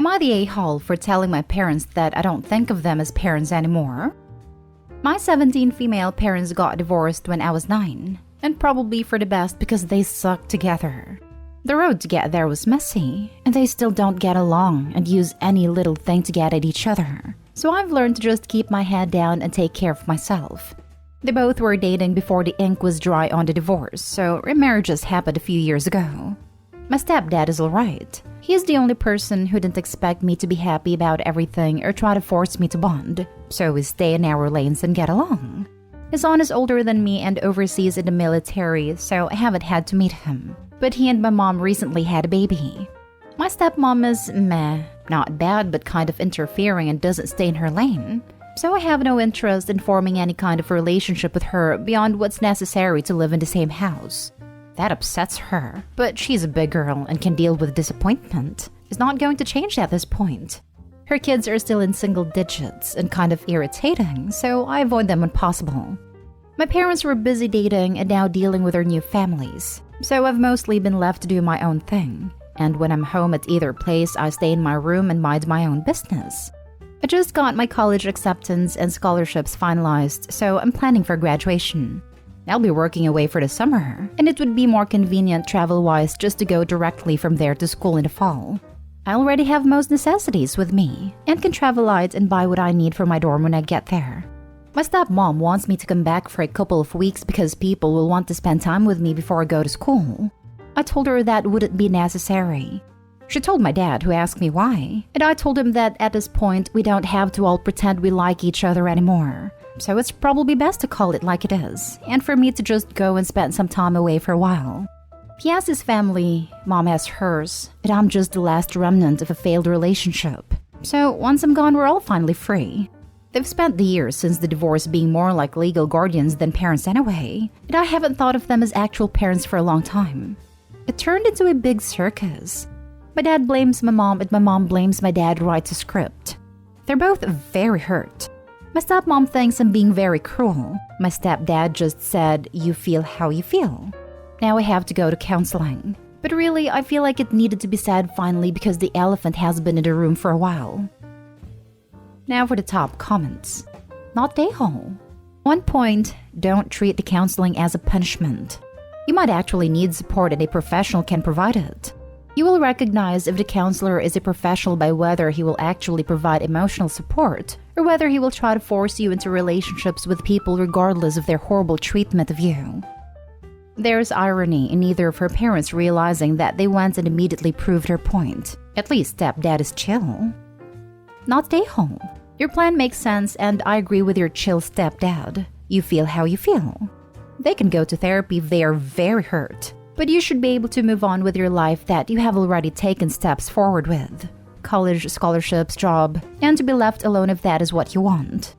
Am I the a-hole for telling my parents that I don't think of them as parents anymore? My 17 female parents got divorced when I was 9, and probably for the best because they sucked together. The road to get there was messy, and they still don't get along and use any little thing to get at each other. So I've learned to just keep my head down and take care of myself. They both were dating before the ink was dry on the divorce, so remarriages happened a few years ago. My stepdad is alright. He is the only person who didn't expect me to be happy about everything or try to force me to bond, so we stay in our lanes and get along. His son is older than me and overseas in the military, so I haven't had to meet him. But he and my mom recently had a baby. My stepmom is meh, not bad but kind of interfering and doesn't stay in her lane. So I have no interest in forming any kind of relationship with her beyond what's necessary to live in the same house. That upsets her, but she's a big girl and can deal with disappointment. It's not going to change at this point. Her kids are still in single digits and kind of irritating, so I avoid them when possible. My parents were busy dating and now dealing with their new families, so I've mostly been left to do my own thing. And when I'm home at either place, I stay in my room and mind my own business. I just got my college acceptance and scholarships finalized, so I'm planning for graduation. I'll be working away for the summer, and it would be more convenient travel-wise just to go directly from there to school in the fall. I already have most necessities with me, and can travel light and buy what I need for my dorm when I get there. My stepmom wants me to come back for a couple of weeks because people will want to spend time with me before I go to school. I told her that wouldn't be necessary. She told my dad, who asked me why, and I told him that at this point we don't have to all pretend we like each other anymore. So it's probably best to call it like it is, and for me to just go and spend some time away for a while. He has his family, mom has hers, and I'm just the last remnant of a failed relationship. So once I'm gone, we're all finally free. They've spent the years since the divorce being more like legal guardians than parents anyway, and I haven't thought of them as actual parents for a long time. It turned into a big circus. My dad blames my mom and my mom blames my dad who writes a script. They're both very hurt. My stepmom thinks I'm being very cruel. My stepdad just said, "You feel how you feel." Now I have to go to counseling. But really, I feel like it needed to be said finally because the elephant has been in the room for a while. Now for the top comments. Not a-hole. 1 point, don't treat the counseling as a punishment. You might actually need support and a professional can provide it. You will recognize if the counselor is a professional by whether he will actually provide emotional support or whether he will try to force you into relationships with people regardless of their horrible treatment of you. There's irony in neither of her parents realizing that they went and immediately proved her point. At least stepdad is chill. Not a-hole. Your plan makes sense and I agree with your chill stepdad. You feel how you feel. They can go to therapy if they are very hurt, but you should be able to move on with your life that you have already taken steps forward with. College, scholarships, job, and to be left alone if that is what you want.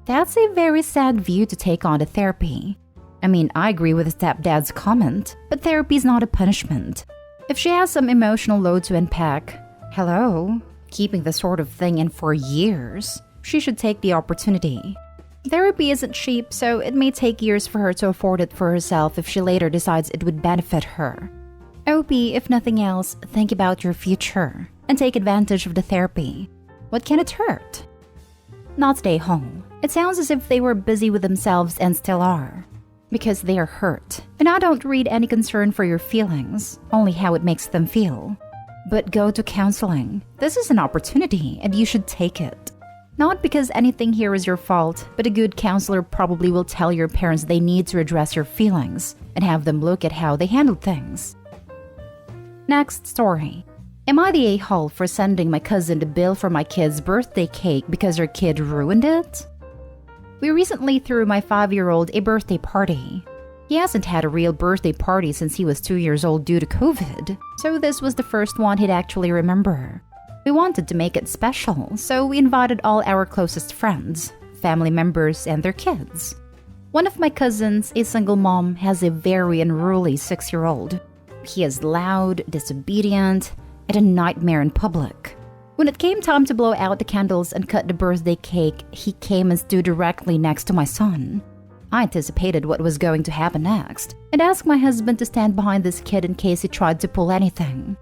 That's a very sad view to take on to therapy. I mean, I agree with stepdad's comment, but therapy is not a punishment. If she has some emotional load to unpack, hello? Keeping this sort of thing in for years, she should take the opportunity. Therapy isn't cheap, so it may take years for her to afford it for herself if she later decides it would benefit her. OP, if nothing else, think about your future and take advantage of the therapy. What can it hurt? Not stay home. It sounds as if they were busy with themselves and still are. Because they are hurt. And I don't read any concern for your feelings, only how it makes them feel. But go to counseling. This is an opportunity and you should take it. Not because anything here is your fault, but a good counselor probably will tell your parents they need to address your feelings and have them look at how they handled things. Next story. Am I the a-hole for sending my cousin the bill for my kid's birthday cake because her kid ruined it? We recently threw my 5-year-old a birthday party. He hasn't had a real birthday party since he was 2 years old due to COVID, so this was the first one he'd actually remember. We wanted to make it special, so we invited all our closest friends, family members, and their kids. One of my cousins, a single mom, has a very unruly 6-year-old. He is loud, disobedient, and a nightmare in public. When it came time to blow out the candles and cut the birthday cake, he came and stood directly next to my son. I anticipated what was going to happen next, and asked my husband to stand behind this kid in case he tried to pull anything.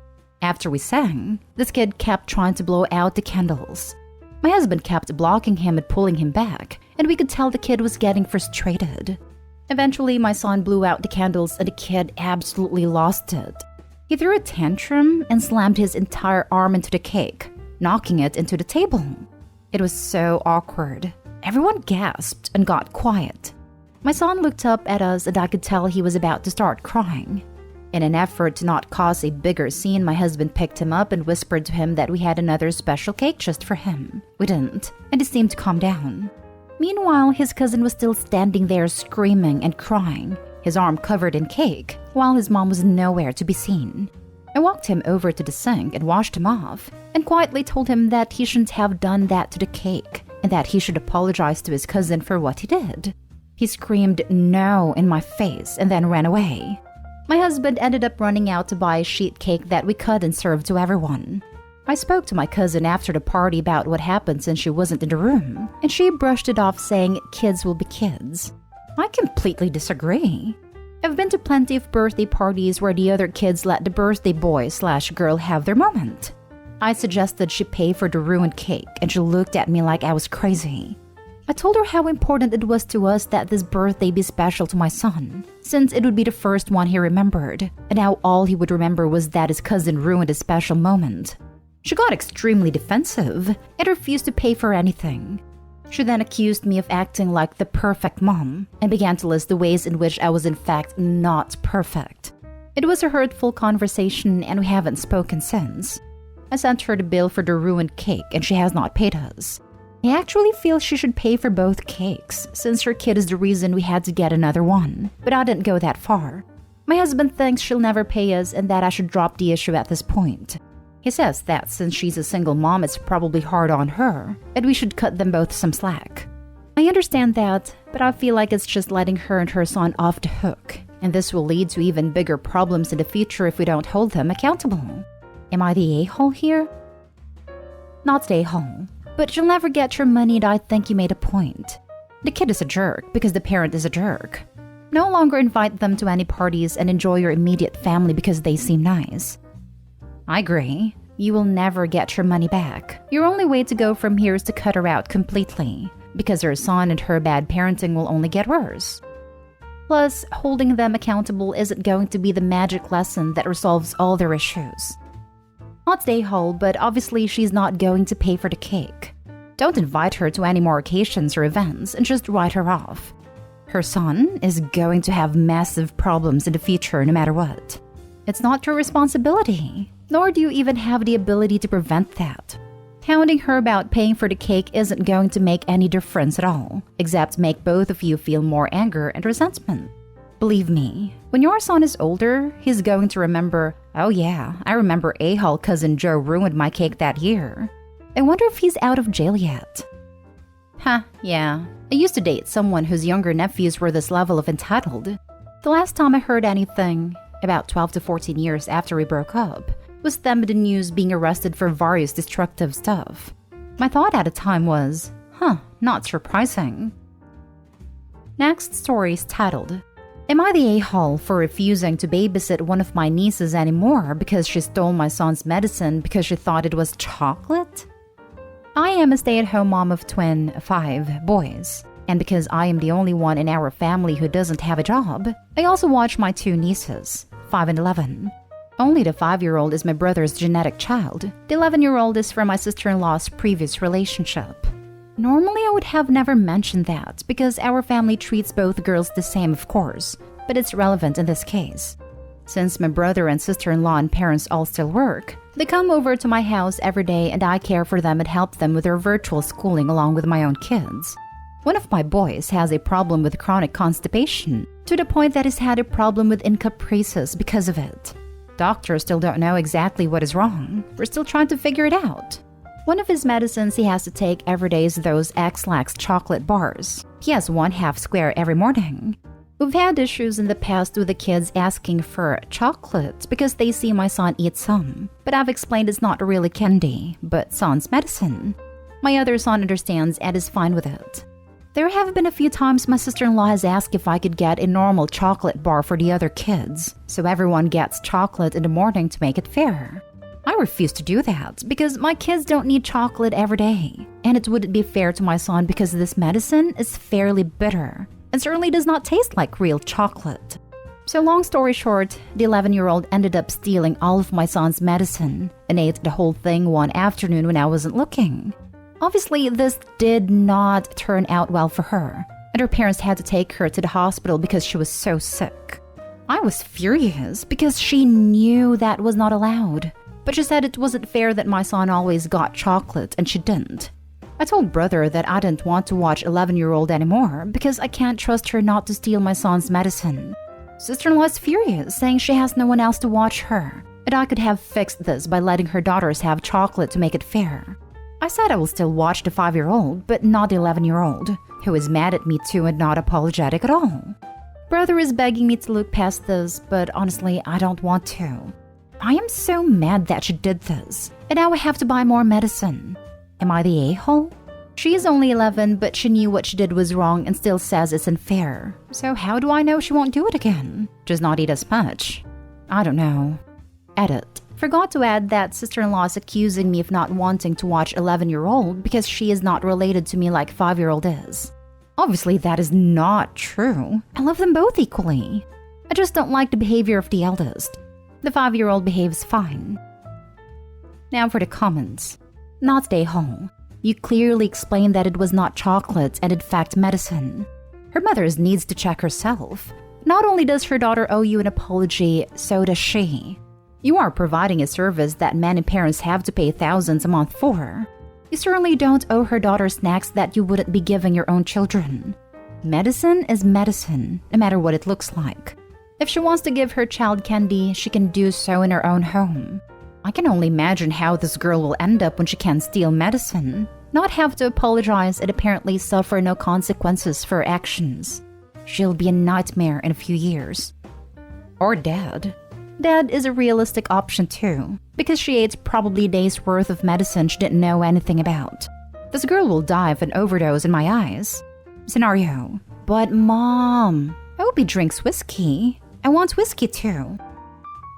After we sang, this kid kept trying to blow out the candles. My husband kept blocking him and pulling him back, and we could tell the kid was getting frustrated. Eventually, my son blew out the candles and the kid absolutely lost it. He threw a tantrum and slammed his entire arm into the cake, knocking it into the table. It was so awkward. Everyone gasped and got quiet. My son looked up at us and I could tell he was about to start crying. In an effort to not cause a bigger scene, my husband picked him up and whispered to him that we had another special cake just for him. We didn't, and he seemed to calm down. Meanwhile, his cousin was still standing there screaming and crying, his arm covered in cake, while his mom was nowhere to be seen. I walked him over to the sink and washed him off, and quietly told him that he shouldn't have done that to the cake, and that he should apologize to his cousin for what he did. He screamed no in my face and then ran away. My husband ended up running out to buy a sheet cake that we cut and served to everyone. I spoke to my cousin after the party about what happened since she wasn't in the room, and she brushed it off saying kids will be kids. I completely disagree. I've been to plenty of birthday parties where the other kids let the birthday boy/girl have their moment. I suggested she pay for the ruined cake, and she looked at me like I was crazy. I told her how important it was to us that this birthday be special to my son, since it would be the first one he remembered, and how all he would remember was that his cousin ruined a special moment. She got extremely defensive and refused to pay for anything. She then accused me of acting like the perfect mom and began to list the ways in which I was in fact not perfect. It was a hurtful conversation and we haven't spoken since. I sent her the bill for the ruined cake and she has not paid us. I actually feel she should pay for both cakes since her kid is the reason we had to get another one, but I didn't go that far. My husband thinks she'll never pay us and that I should drop the issue at this point. He says that since she's a single mom, it's probably hard on her, and we should cut them both some slack. I understand that, but I feel like it's just letting her and her son off the hook, and this will lead to even bigger problems in the future if we don't hold them accountable. Am I the a-hole here? Not the a-hole, but you'll never get your money and I think you made a point. The kid is a jerk because the parent is a jerk. No longer invite them to any parties and enjoy your immediate family because they seem nice. I agree. You will never get your money back. Your only way to go from here is to cut her out completely, because her son and her bad parenting will only get worse. Plus, holding them accountable isn't going to be the magic lesson that resolves all their issues. Not stay whole, but obviously she's not going to pay for the cake. Don't invite her to any more occasions or events and just write her off. Her son is going to have massive problems in the future no matter what. It's not your responsibility. Nor do you even have the ability to prevent that. Hounding her about paying for the cake isn't going to make any difference at all, except make both of you feel more anger and resentment. Believe me, when your son is older, he's going to remember, oh yeah, I remember a-hole cousin Joe ruined my cake that year. I wonder if he's out of jail yet. Yeah. I used to date someone whose younger nephews were this level of entitled. The last time I heard anything, about 12 to 14 years after we broke up, was them in the news being arrested for various destructive stuff. My thought at the time was, not surprising. Next story is titled, Am I the a-hole for refusing to babysit one of my nieces anymore because she stole my son's medicine because she thought it was chocolate? I am a stay-at-home mom of 5 boys. And because I am the only one in our family who doesn't have a job, I also watch my 2 nieces, 5 and 11. Only the 5-year-old is my brother's genetic child. The 11-year-old is from my sister-in-law's previous relationship. Normally, I would have never mentioned that because our family treats both girls the same, of course, but it's relevant in this case. Since my brother and sister-in-law and parents all still work, they come over to my house every day and I care for them and help them with their virtual schooling along with my own kids. One of my boys has a problem with chronic constipation, to the point that he's had a problem with encaprices because of it. Doctors still don't know exactly what is wrong. We're still trying to figure it out. One of his medicines he has to take every day is those X-Lax chocolate bars. He has 1/2 square every morning. We've had issues in the past with the kids asking for chocolate because they see my son eat some. But I've explained it's not really candy, but son's medicine. My other son understands and is fine with it. There have been a few times my sister-in-law has asked if I could get a normal chocolate bar for the other kids, so everyone gets chocolate in the morning to make it fair. I refuse to do that because my kids don't need chocolate every day. And it wouldn't be fair to my son because this medicine is fairly bitter and certainly does not taste like real chocolate. So long story short, the 11-year-old ended up stealing all of my son's medicine and ate the whole thing one afternoon when I wasn't looking. Obviously, this did not turn out well for her, and her parents had to take her to the hospital because she was so sick. I was furious because she knew that was not allowed, but she said it wasn't fair that my son always got chocolate and she didn't. I told brother that I didn't want to watch 11-year-old anymore because I can't trust her not to steal my son's medicine. Sister-in-law is furious, saying she has no one else to watch her, and I could have fixed this by letting her daughters have chocolate to make it fair. I said I will still watch the 5-year-old, but not the 11-year-old, who is mad at me too and not apologetic at all. Brother is begging me to look past this, but honestly, I don't want to. I am so mad that she did this, and now I have to buy more medicine. Am I the a-hole? She is only 11, but she knew what she did was wrong and still says it's unfair. So how do I know she won't do it again? Just not eat as much? I don't know. Edit. Forgot to add that sister-in-law is accusing me of not wanting to watch 11-year-old because she is not related to me like 5-year-old is. Obviously, that is not true. I love them both equally. I just don't like the behavior of the eldest. The 5-year-old behaves fine. Now for the comments. Not the a-hole. You clearly explained that it was not chocolate and in fact medicine. Her mother needs to check herself. Not only does her daughter owe you an apology, so does she. You are providing a service that many parents have to pay thousands a month for. You certainly don't owe her daughter snacks that you wouldn't be giving your own children. Medicine is medicine, no matter what it looks like. If she wants to give her child candy, she can do so in her own home. I can only imagine how this girl will end up when she can steal medicine, not have to apologize and apparently suffer no consequences for her actions. She'll be a nightmare in a few years. Or dead. Dead is a realistic option too, because she ate probably days worth of medicine she didn't know anything about. This girl will die of an overdose in my eyes. Scenario. But Mom, I hope he drinks whiskey. I want whiskey too.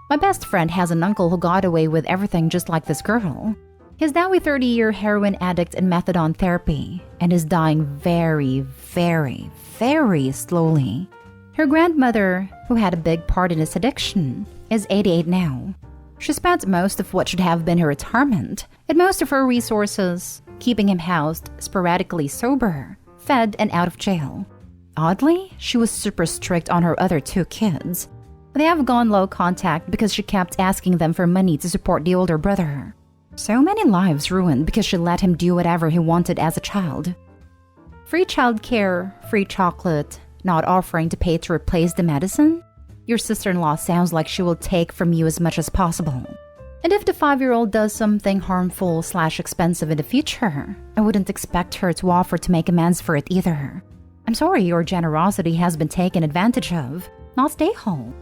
My best friend has an uncle who got away with everything just like this girl. He's now a 30-year heroin addict in methadone therapy and is dying very, very, very slowly. Her grandmother, who had a big part in his addiction, is 88 now. She spent most of what should have been her retirement and most of her resources keeping him housed, sporadically sober, fed, and out of jail. Oddly, she was super strict on her other 2 kids. They have gone low contact because she kept asking them for money to support the older brother. So many lives ruined because she let him do whatever he wanted as a child. Free childcare, free chocolate, not offering to pay to replace the medicine? Your sister-in-law sounds like she will take from you as much as possible. And if the 5-year-old does something harmful/expensive in the future, I wouldn't expect her to offer to make amends for it either. I'm sorry your generosity has been taken advantage of, not stay home.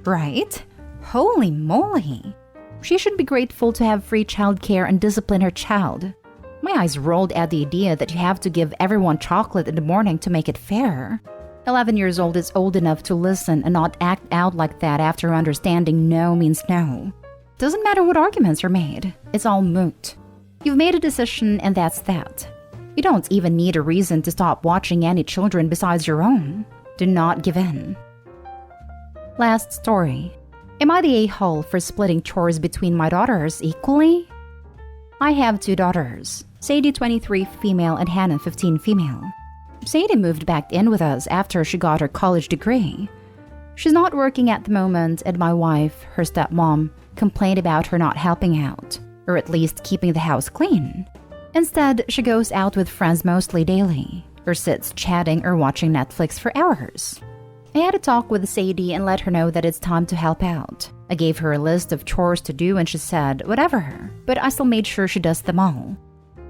Right? Holy moly! She should be grateful to have free childcare and discipline her child. My eyes rolled at the idea that you have to give everyone chocolate in the morning to make it fair. 11 years old is old enough to listen and not act out like that after understanding no means no. Doesn't matter what arguments are made, it's all moot. You've made a decision and that's that. You don't even need a reason to stop watching any children besides your own. Do not give in. Last story. Am I the a-hole for splitting chores between my daughters equally? I have 2 daughters, Sadie 23 female and Hannah 15 female. Sadie moved back in with us after she got her college degree. She's not working at the moment and my wife, her stepmom, complained about her not helping out, or at least keeping the house clean. Instead, she goes out with friends mostly daily, or sits chatting or watching Netflix for hours. I had a talk with Sadie and let her know that it's time to help out. I gave her a list of chores to do and she said, whatever, but I still made sure she does them all.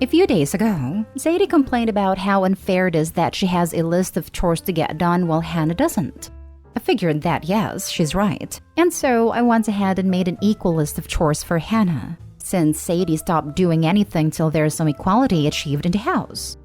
A few days ago, Sadie complained about how unfair it is that she has a list of chores to get done while Hannah doesn't. I figured that yes, she's right. And so I went ahead and made an equal list of chores for Hannah, since Sadie stopped doing anything till there's some equality achieved in the house.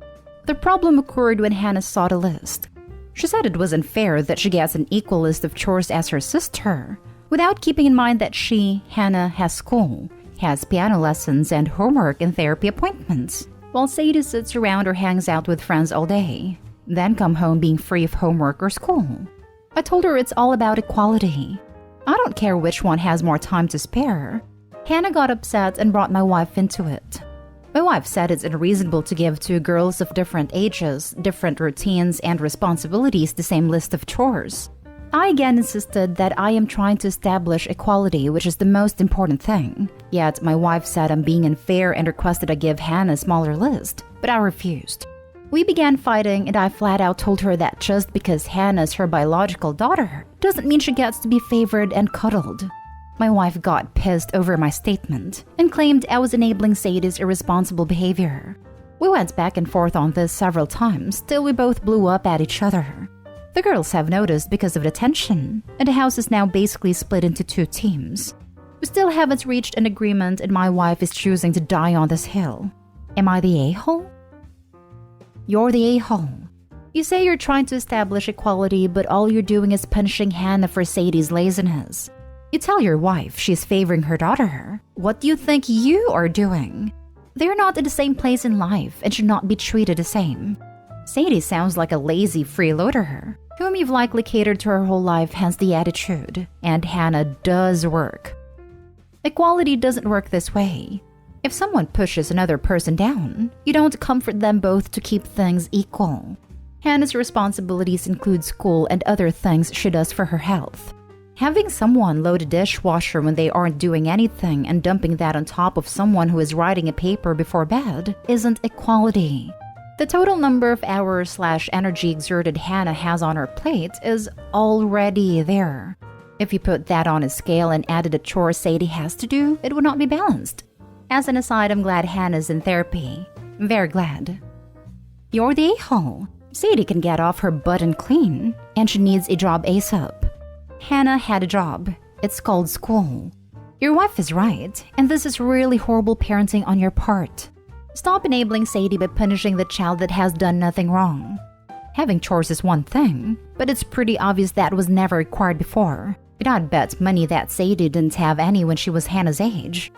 The problem occurred when Hannah saw the list. She said it was unfair that she gets an equal list of chores as her sister, without keeping in mind that she, Hannah, has school, has piano lessons and homework and therapy appointments, while Sadie sits around or hangs out with friends all day, then come home being free of homework or school. I told her it's all about equality. I don't care which one has more time to spare. Hannah got upset and brought my wife into it. My wife said it's unreasonable to give two girls of different ages, different routines, and responsibilities the same list of chores. I again insisted that I am trying to establish equality, which is the most important thing. Yet my wife said I'm being unfair and requested I give Hannah a smaller list, but I refused. We began fighting, and I flat out told her that just because Hannah is her biological daughter doesn't mean she gets to be favored and cuddled. My wife got pissed over my statement and claimed I was enabling Sadie's irresponsible behavior. We went back and forth on this several times till we both blew up at each other. The girls have noticed because of the tension, and the house is now basically split into two teams. We still haven't reached an agreement, and my wife is choosing to die on this hill. Am I the a-hole? You're the a-hole. You say you're trying to establish equality, but all you're doing is punishing Hannah for Sadie's laziness. You tell your wife she's favoring her daughter. What do you think you are doing? They're not in the same place in life and should not be treated the same. Sadie sounds like a lazy freeloader, whom you've likely catered to her whole life, hence the attitude. And Hannah does work. Equality doesn't work this way. If someone pushes another person down, you don't comfort them both to keep things equal. Hannah's responsibilities include school and other things she does for her health. Having someone load a dishwasher when they aren't doing anything and dumping that on top of someone who is writing a paper before bed isn't equality. The total number of hours/energy exerted Hannah has on her plate is already there. If you put that on a scale and added the chores Sadie has to do, it would not be balanced. As an aside, I'm glad Hannah's in therapy. Very glad. You're the a-hole. Sadie can get off her butt and clean, and she needs a job ASAP. Hannah had a job. It's called school. Your wife is right, and this is really horrible parenting on your part. Stop enabling Sadie by punishing the child that has done nothing wrong. Having chores is one thing, but it's pretty obvious that was never required before. And I'd bet money that Sadie didn't have any when she was Hannah's age.